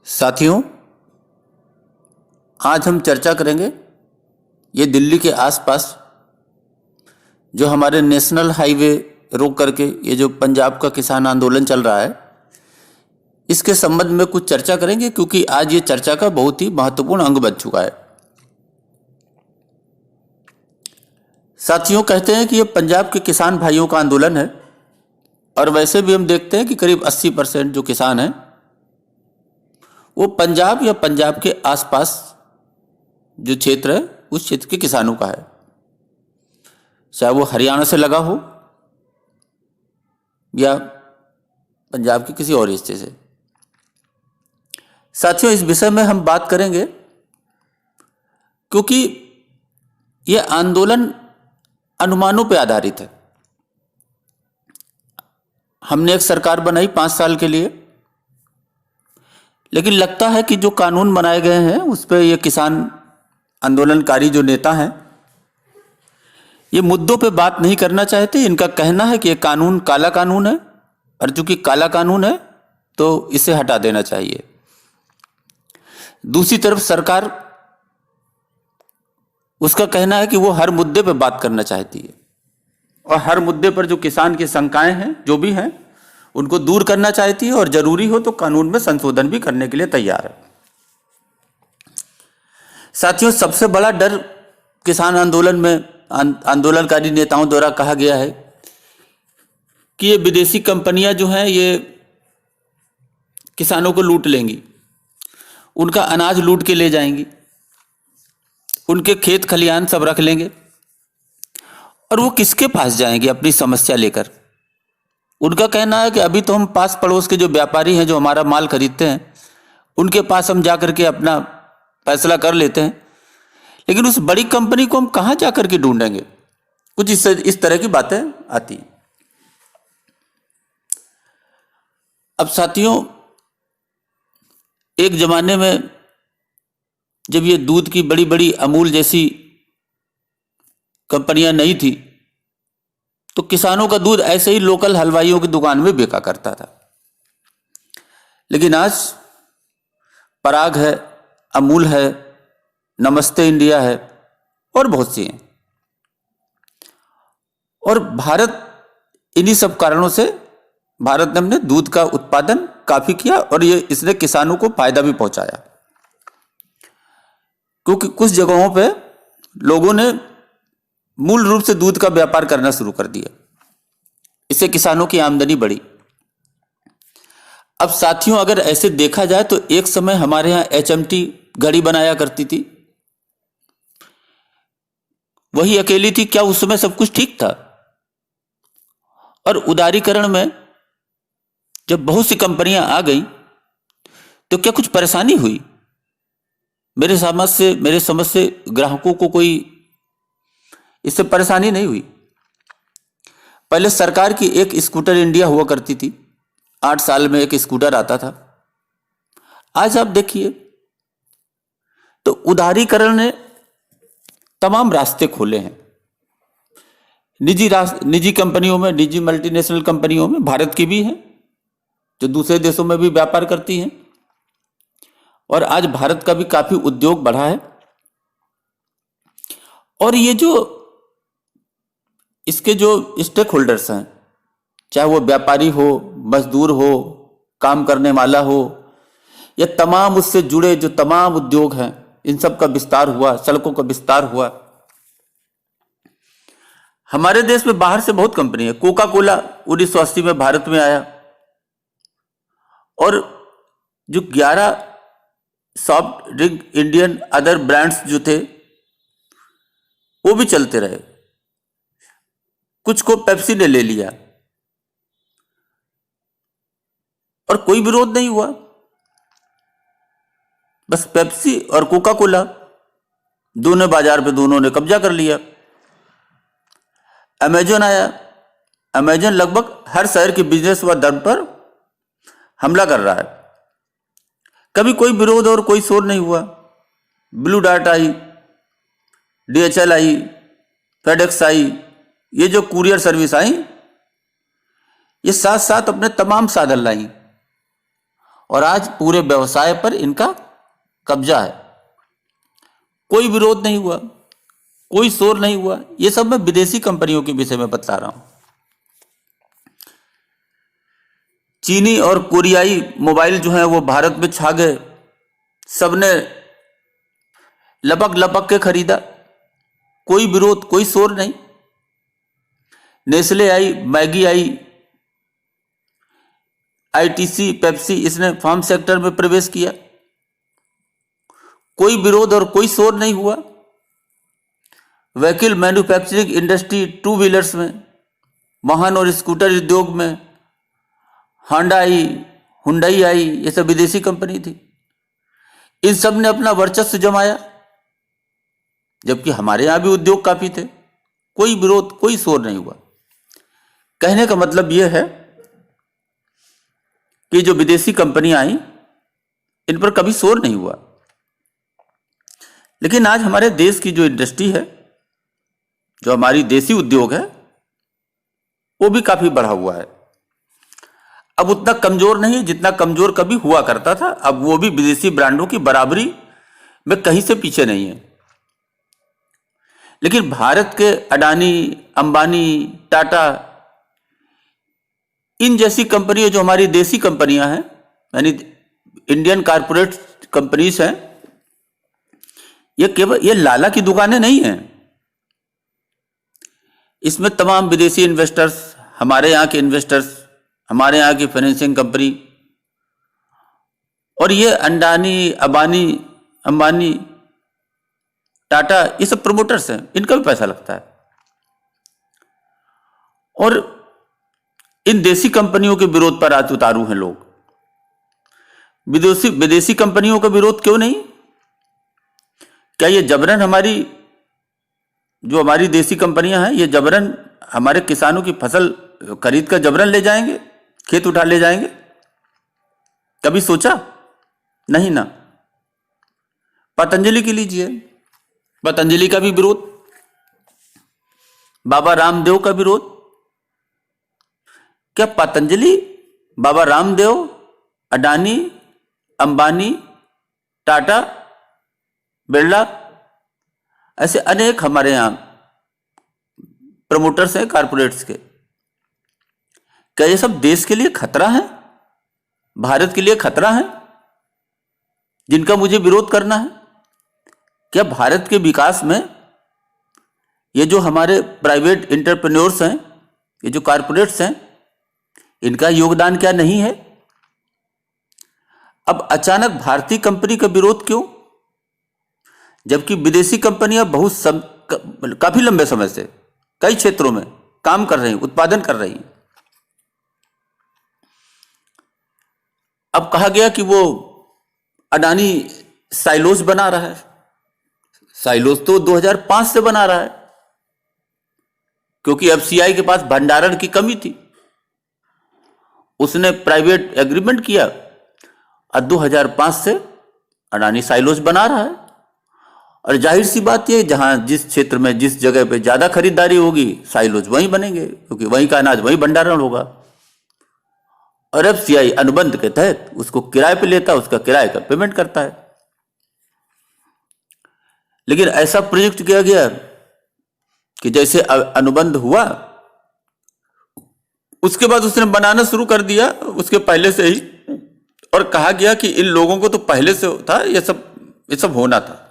साथियों, आज हम चर्चा करेंगे ये दिल्ली के आसपास जो हमारे नेशनल हाईवे रोक करके ये जो पंजाब का किसान आंदोलन चल रहा है, इसके संबंध में कुछ चर्चा करेंगे क्योंकि आज ये चर्चा का बहुत ही महत्वपूर्ण अंग बन चुका है। साथियों, कहते हैं कि ये पंजाब के किसान भाइयों का आंदोलन है और वैसे भी हम देखते हैं कि करीब 80% जो किसान हैं वो पंजाब या पंजाब के आसपास जो क्षेत्र है उस क्षेत्र के किसानों का है, चाहे वो हरियाणा से लगा हो या पंजाब के किसी और हिस्से से। साथियों, इस विषय में हम बात करेंगे क्योंकि यह आंदोलन अनुमानों पर आधारित है। हमने एक सरकार बनाई 5 साल के लिए, लेकिन लगता है कि जो कानून बनाए गए हैं उस पर ये किसान आंदोलनकारी जो नेता हैं ये मुद्दों पे बात नहीं करना चाहते। इनका कहना है कि ये कानून काला कानून है और चूंकि काला कानून है तो इसे हटा देना चाहिए। दूसरी तरफ सरकार उसका कहना है कि वो हर मुद्दे पे बात करना चाहती है और हर मुद्दे पर जो किसान की शंकाएं हैं जो भी हैं उनको दूर करना चाहती है और जरूरी हो तो कानून में संशोधन भी करने के लिए तैयार है। साथियों, सबसे बड़ा डर किसान आंदोलन में आंदोलनकारी नेताओं द्वारा कहा गया है कि ये विदेशी कंपनियां जो हैं ये किसानों को लूट लेंगी, उनका अनाज लूट के ले जाएंगी, उनके खेत खलिहान सब रख लेंगे और वो किसके पास जाएंगे अपनी समस्या लेकर। उनका कहना है कि अभी तो हम पास पड़ोस के जो व्यापारी हैं जो हमारा माल खरीदते हैं उनके पास हम जाकर के अपना फैसला कर लेते हैं, लेकिन उस बड़ी कंपनी को हम कहाँ जाकर के ढूंढेंगे। कुछ इस तरह की बातें आती हैं। अब साथियों, एक जमाने में जब ये दूध की बड़ी बड़ी अमूल जैसी कंपनियां नहीं थी तो किसानों का दूध ऐसे ही लोकल हलवाइयों की दुकान में बिका करता था, लेकिन आज पराग है, अमूल है, नमस्ते इंडिया है और बहुत सी हैं। और भारत इन्हीं सब कारणों से भारत ने अपने दूध का उत्पादन काफी किया और इसने किसानों को फायदा भी पहुंचाया, क्योंकि कुछ जगहों पे लोगों ने मूल रूप से दूध का व्यापार करना शुरू कर दिया। इससे किसानों की आमदनी बढ़ी। अब साथियों, अगर ऐसे देखा जाए तो एक समय हमारे यहां HMT घड़ी बनाया करती थी, वही अकेली थी। क्या उस समय सब कुछ ठीक था? और उदारीकरण में जब बहुत सी कंपनियां आ गई तो क्या कुछ परेशानी हुई? मेरे समझ से ग्राहकों को कोई इससे परेशानी नहीं हुई। पहले सरकार की एक स्कूटर इंडिया हुआ करती थी, 8 साल में एक स्कूटर आता था। आज आप देखिए तो उदारीकरण ने तमाम रास्ते खोले हैं। निजी कंपनियों में, निजी मल्टीनेशनल कंपनियों में, भारत की भी हैं जो दूसरे देशों में भी व्यापार करती हैं और आज भारत का भी काफी उद्योग बढ़ा है। और ये जो इसके जो स्टेक होल्डर्स हैं, चाहे वो व्यापारी हो, मजदूर हो, काम करने वाला हो या तमाम उससे जुड़े जो तमाम उद्योग हैं, इन सब का विस्तार हुआ, सड़कों का विस्तार हुआ। हमारे देश में बाहर से बहुत कंपनी है। कोका कोला 1980 में भारत में आया और जो 11 soft drink Indian other brands जो थे वो भी चलते रहे। कुछ को पेप्सी ने ले लिया और कोई विरोध नहीं हुआ, बस पेप्सी और कोका कोला दोनों बाजार पे दोनों ने कब्जा कर लिया। अमेजन आया, अमेजन लगभग हर शहर के बिजनेस व धर्म पर हमला कर रहा है। कभी कोई विरोध और कोई शोर नहीं हुआ। ब्लू डार्ट आई, DHL आई, फेडेक्स आई, ये जो कुरियर सर्विस आई ये साथ साथ अपने तमाम साधन लाई और आज पूरे व्यवसाय पर इनका कब्जा है। कोई विरोध नहीं हुआ, कोई शोर नहीं हुआ। ये सब मैं विदेशी कंपनियों के विषय में बता रहा हूं। चीनी और कोरियाई मोबाइल जो है वो भारत में छा गए, सबने लपक लपक के खरीदा, कोई विरोध, कोई शोर नहीं। नेस्ले आई, मैगी आई, आईटीसी, पेप्सी, इसने फार्म सेक्टर में प्रवेश किया, कोई विरोध और कोई शोर नहीं हुआ। Vehicle manufacturing industry, two wheelers में, वाहन और स्कूटर उद्योग में हुंडई आई, ये सब विदेशी कंपनी थी। इन सब ने अपना वर्चस्व जमाया, जबकि हमारे यहां भी उद्योग काफी थे, कोई विरोध, कोई शोर नहीं हुआ। कहने का मतलब यह है कि जो विदेशी कंपनियां आई, इन पर कभी शोर नहीं हुआ। लेकिन आज हमारे देश की जो इंडस्ट्री है, जो हमारी देसी उद्योग है, वो भी काफी बढ़ा हुआ है। अब उतना कमजोर नहीं जितना कमजोर कभी हुआ करता था। अब वो भी विदेशी ब्रांडों की बराबरी में कहीं से पीछे नहीं है। लेकिन भारत के अडानी, अंबानी, टाटा, इन जैसी कंपनियां जो हमारी देसी कंपनियां हैं, यानी इंडियन कारपोरेट कंपनीज हैं, ये केवल ये लाला की दुकानें नहीं हैं। इसमें तमाम विदेशी इन्वेस्टर्स, हमारे यहाँ के इन्वेस्टर्स, हमारे यहाँ की फाइनेंसिंग कंपनी, और ये अंडानी, अंबानी, टाटा, ये सब प्रमोटर्स हैं, इनका भी पैसा लगता है। और इन देसी कंपनियों के विरोध पर आज उतारू हैं लोग। विदेशी कंपनियों का विरोध क्यों नहीं? क्या ये जबरन जो हमारी देसी कंपनियां हैं, ये जबरन हमारे किसानों की फसल खरीद कर जबरन ले जाएंगे, खेत उठा ले जाएंगे? कभी सोचा? नहीं ना। पतंजलि की लीजिए, पतंजलि का भी विरोध, बाबा रामदेव का विरोध। क्या पतंजलि, बाबा रामदेव, अडानी, अंबानी, टाटा, बिरला, ऐसे अनेक हमारे यहां प्रमोटर्स हैं कारपोरेट्स के, क्या ये सब देश के लिए खतरा है, भारत के लिए खतरा है, जिनका मुझे विरोध करना है? क्या भारत के विकास में ये जो हमारे प्राइवेट एंटरप्रेन्योर्स हैं, ये जो कारपोरेट्स हैं, इनका योगदान क्या नहीं है? अब अचानक भारतीय कंपनी का विरोध क्यों, जबकि विदेशी कंपनियां काफी लंबे समय से कई क्षेत्रों में काम कर रही हैं, उत्पादन कर रही हैं। अब कहा गया कि वो अडानी साइलोज बना रहा है। साइलोज तो 2005 से बना रहा है, क्योंकि एफसीआई के पास भंडारण की कमी थी। उसने प्राइवेट एग्रीमेंट किया और 2005 से अडानी साइलोज बना रहा है। और जाहिर सी बात यह, जहां जिस क्षेत्र में, जिस जगह पे ज्यादा खरीदारी होगी, साइलोज वहीं बनेंगे, क्योंकि वहीं का अनाज वहीं भंडारण होगा। और एफसीआई अनुबंध के तहत उसको किराए पे लेता है, उसका किराए का पेमेंट करता है। लेकिन ऐसा प्रोजेक्ट किया गया कि जैसे अनुबंध हुआ, उसके बाद उसने बनाना शुरू कर दिया उसके पहले से ही, और कहा गया कि इन लोगों को तो पहले से था, ये सब होना था,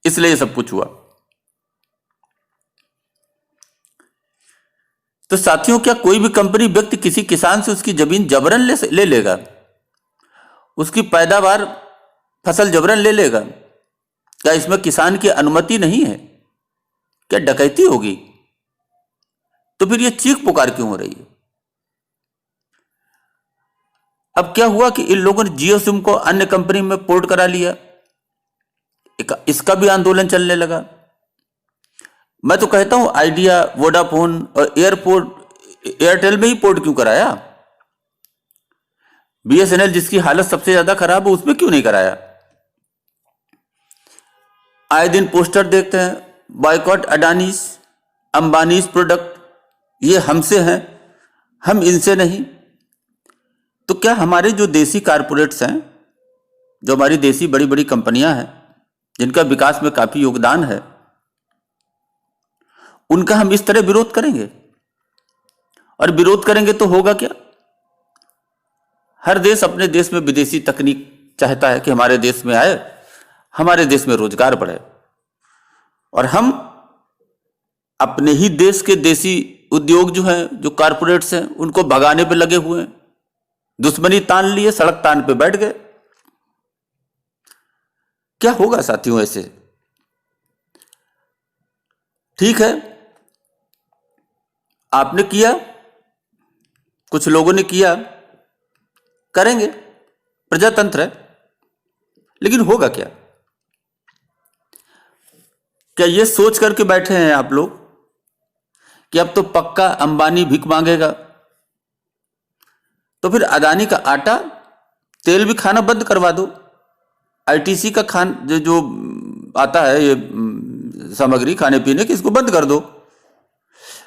इसलिए ये सब कुछ हुआ। तो साथियों, क्या कोई भी कंपनी, व्यक्ति किसी किसान से उसकी जमीन जबरन ले लेगा? उसकी पैदावार, फसल जबरन ले लेगा? क्या इसमें किसान की अनुमति नहीं है? क्या डकैती होगी? तो फिर ये चीख पुकार क्यों हो रही है? अब क्या हुआ कि इन लोगों ने जियो सिम को अन्य कंपनी में पोर्ट करा लिया, इसका भी आंदोलन चलने लगा। मैं तो कहता हूं आइडिया, वोडाफोन और एयरटेल में ही पोर्ट क्यों कराया? बीएसएनएल जिसकी हालत सबसे ज्यादा खराब है, उसमें क्यों नहीं कराया? आए दिन पोस्टर देखते हैं, बॉयकॉट अडानीज, अंबानीज प्रोडक्ट, ये हमसे हैं, हम इनसे नहीं। तो क्या हमारे जो देसी कारपोरेट्स हैं, जो हमारी देसी बड़ी बड़ी कंपनियां हैं, जिनका विकास में काफी योगदान है, उनका हम इस तरह विरोध करेंगे? और विरोध करेंगे तो होगा क्या? हर देश अपने देश में विदेशी तकनीक चाहता है कि हमारे देश में आए, हमारे देश में रोजगार बढ़े, और हम अपने ही देश के देसी उद्योग जो हैं, जो कारपोरेट्स हैं, उनको भगाने पे लगे हुए हैं। दुश्मनी तान लिए, सड़क तान पे बैठ गए। क्या होगा साथियों ऐसे? ठीक है, आपने किया, कुछ लोगों ने किया, करेंगे, प्रजातंत्र है, लेकिन होगा क्या? क्या ये सोच करके बैठे हैं आप लोग कि अब तो पक्का अंबानी भीख मांगेगा, तो फिर अदानी का आटा तेल भी खाना बंद करवा दो, आईटीसी का जो आता है ये सामग्री खाने पीने की, इसको बंद कर दो।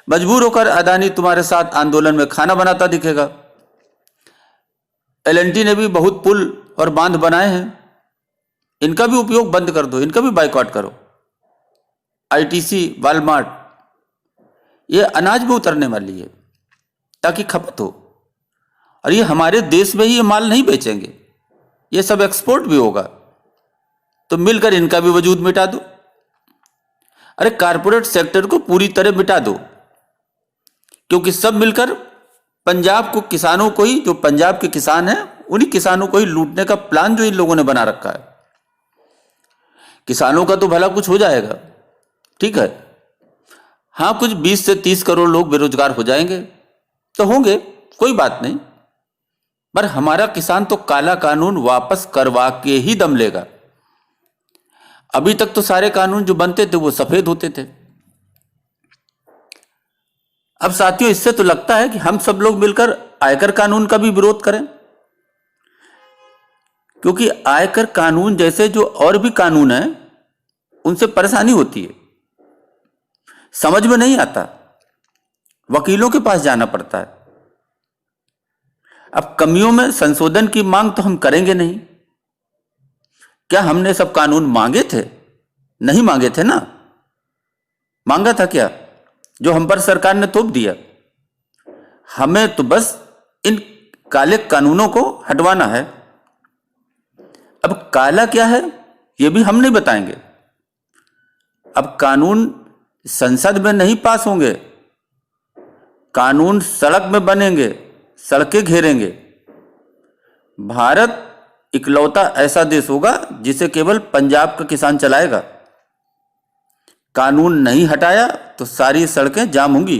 मजबूर होकर अदानी तुम्हारे साथ आंदोलन में खाना बनाता दिखेगा। एलएनटी ने भी बहुत पुल और बांध बनाए हैं, इनका भी उपयोग बंद कर दो, इनका भी बाइकआउट करो। आईटीसी, वॉलमार्ट, ये अनाज में उतरने वाली है ताकि खपत हो, और ये हमारे देश में ही ये माल नहीं बेचेंगे, ये सब एक्सपोर्ट भी होगा, तो मिलकर इनका भी वजूद मिटा दो। अरे कारपोरेट सेक्टर को पूरी तरह मिटा दो, क्योंकि सब मिलकर पंजाब को, किसानों को ही, जो पंजाब के किसान हैं, उन्हीं किसानों को ही लूटने का प्लान जो इन लोगों ने बना रखा है। किसानों का तो भला कुछ हो जाएगा, ठीक है, हाँ, कुछ 20 से 30 करोड़ लोग बेरोजगार हो जाएंगे तो होंगे, कोई बात नहीं, पर हमारा किसान तो काला कानून वापस करवा के ही दम लेगा। अभी तक तो सारे कानून जो बनते थे वो सफेद होते थे। अब साथियों, इससे तो लगता है कि हम सब लोग मिलकर आयकर कानून का भी विरोध करें, क्योंकि आयकर कानून जैसे जो और भी कानून है, उनसे परेशानी होती है, समझ में नहीं आता, वकीलों के पास जाना पड़ता है। अब कमियों में संशोधन की मांग तो हम करेंगे नहीं। क्या हमने सब कानून मांगे थे? नहीं मांगे थे ना। मांगा था क्या जो हम पर सरकार ने थोप दिया? हमें तो बस इन काले कानूनों को हटवाना है। अब काला क्या है ये भी हम नहीं बताएंगे। अब कानून संसद में नहीं पास होंगे, कानून सड़क में बनेंगे, सड़कें घेरेंगे। भारत इकलौता ऐसा देश होगा जिसे केवल पंजाब का किसान चलाएगा। कानून नहीं हटाया तो सारी सड़कें जाम होंगी।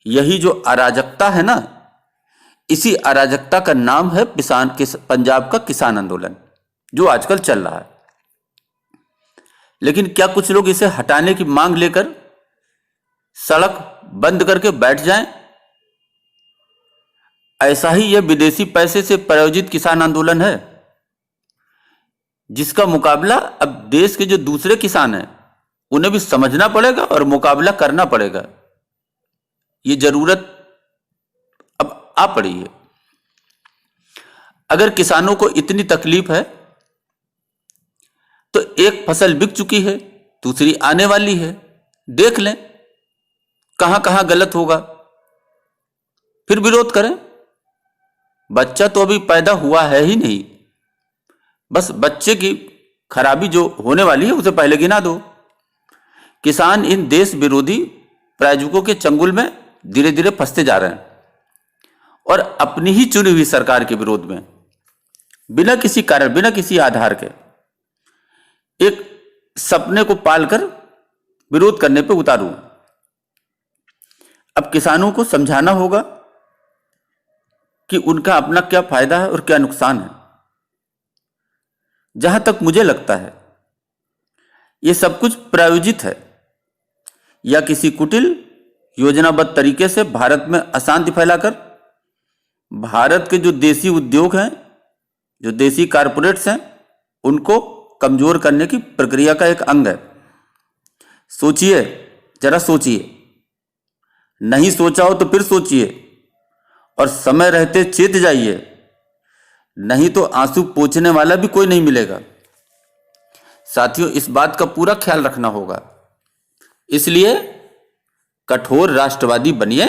यही जो अराजकता है ना, इसी अराजकता का नाम है पंजाब का किसान आंदोलन, जो आजकल चल रहा है। लेकिन क्या कुछ लोग इसे हटाने की मांग लेकर सड़क बंद करके बैठ जाएं? ऐसा ही यह विदेशी पैसे से प्रायोजित किसान आंदोलन है, जिसका मुकाबला अब देश के जो दूसरे किसान हैं उन्हें भी समझना पड़ेगा और मुकाबला करना पड़ेगा। ये जरूरत अब आ पड़ी है। अगर किसानों को इतनी तकलीफ है तो एक फसल बिक चुकी है, दूसरी आने वाली है, देख लें कहां कहां गलत होगा, फिर विरोध करें। बच्चा तो अभी पैदा हुआ है ही नहीं, बस बच्चे की खराबी जो होने वाली है उसे पहले गिना दो। किसान इन देश विरोधी प्रायोजकों के चंगुल में धीरे धीरे फंसते जा रहे हैं और अपनी ही चुनी हुई सरकार के विरोध में बिना किसी कारण, बिना किसी आधार के एक सपने को पालकर विरोध करने पे उतारू। अब किसानों को समझाना होगा कि उनका अपना क्या फायदा है और क्या नुकसान है। जहां तक मुझे लगता है यह सब कुछ प्रायोजित है, या किसी कुटिल योजनाबद्ध तरीके से भारत में अशांति फैलाकर भारत के जो देसी उद्योग हैं, जो देसी कारपोरेट्स हैं, उनको कमजोर करने की प्रक्रिया का एक अंग है। सोचिए, जरा सोचिए, नहीं सोचा हो तो फिर सोचिए और समय रहते चेत जाइए, नहीं तो आंसू पोंछने वाला भी कोई नहीं मिलेगा। साथियों, इस बात का पूरा ख्याल रखना होगा। इसलिए कठोर राष्ट्रवादी बनिए,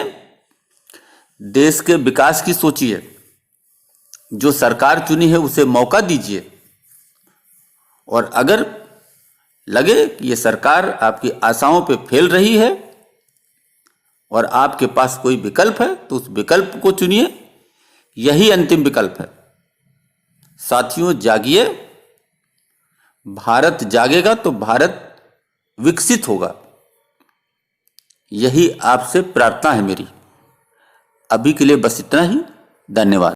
देश के विकास की सोचिए, जो सरकार चुनी है उसे मौका दीजिए, और अगर लगे कि ये सरकार आपकी आशाओं पे फेल रही है और आपके पास कोई विकल्प है तो उस विकल्प को चुनिए, यही अंतिम विकल्प है। साथियों, जागिए, भारत जागेगा तो भारत विकसित होगा, यही आपसे प्रार्थना है मेरी। अभी के लिए बस इतना ही। धन्यवाद।